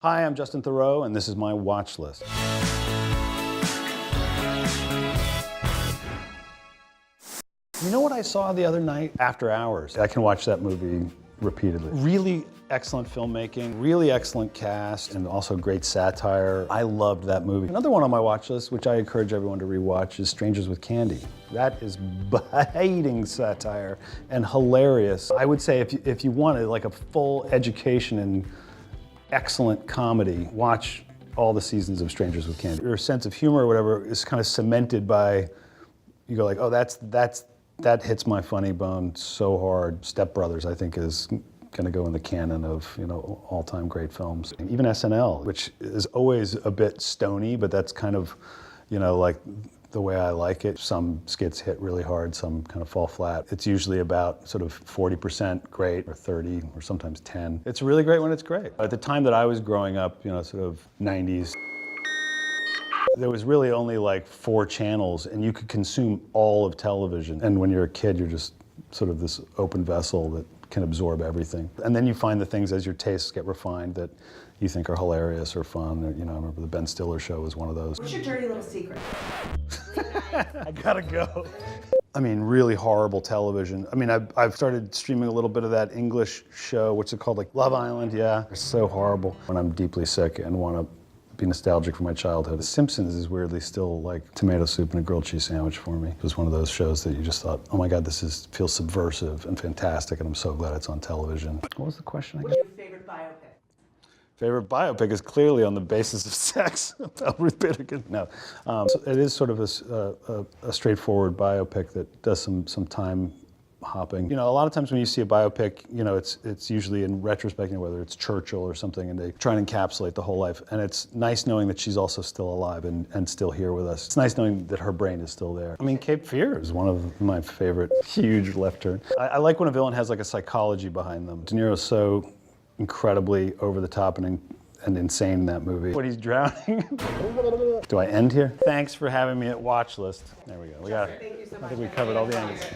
Hi, I'm Justin Theroux, and this is my watch list. You know what I saw the other night? After Hours. I can watch that movie repeatedly. Really excellent filmmaking, really excellent cast, and also great satire. I loved that movie. Another one on my watch list, which I encourage everyone to rewatch, is Strangers with Candy. That is biting satire and hilarious. I would say if you wanted like a full education in excellent comedy, watch all the seasons of Strangers with Candy. Your sense of humor or whatever is kind of cemented by, you go like, oh, that hits my funny bone so hard. Step Brothers, I think, is gonna go in the canon of, all-time great films. And even SNL, which is always a bit stony, but that's kind of, like the way I like it. Some skits hit really hard, some kind of fall flat. It's usually about sort of 40% great, or 30, or sometimes 10. It's really great when it's great. At the time that I was growing up, sort of 90s, there was really only like 4 channels and you could consume all of television. And when you're a kid, you're just sort of this open vessel that can absorb everything. And then you find the things as your tastes get refined that you think are hilarious or fun. Or, I remember the Ben Stiller show was one of those. What's your dirty little secret? I gotta go. I mean, really horrible television. I mean, I've started streaming a little bit of that English show, what's it called, like Love Island, yeah. It's so horrible. When I'm deeply sick and want to be nostalgic for my childhood. The Simpsons is weirdly still like tomato soup and a grilled cheese sandwich for me. It was one of those shows that you just thought, oh my God, feels subversive and fantastic, and I'm so glad it's on television. What was the question again? What's your favorite biopic? Favorite biopic is clearly on the basis of sex about Ruth Bader Ginsburg. No, so it is sort of a straightforward biopic that does some time hopping. A lot of times when you see a biopic, it's usually in retrospect, whether it's Churchill or something, and they try and encapsulate the whole life. And it's nice knowing that she's also still alive and still here with us. It's nice knowing that her brain is still there. I mean, Cape Fear is one of my favorite huge left turn. I like when a villain has like a psychology behind them. De Niro's so incredibly over the top and insane in that movie. When he's drowning. Do I end here? Thanks for having me at Watchlist. There we go. We got it. Thank you so much. I think we covered all the angles.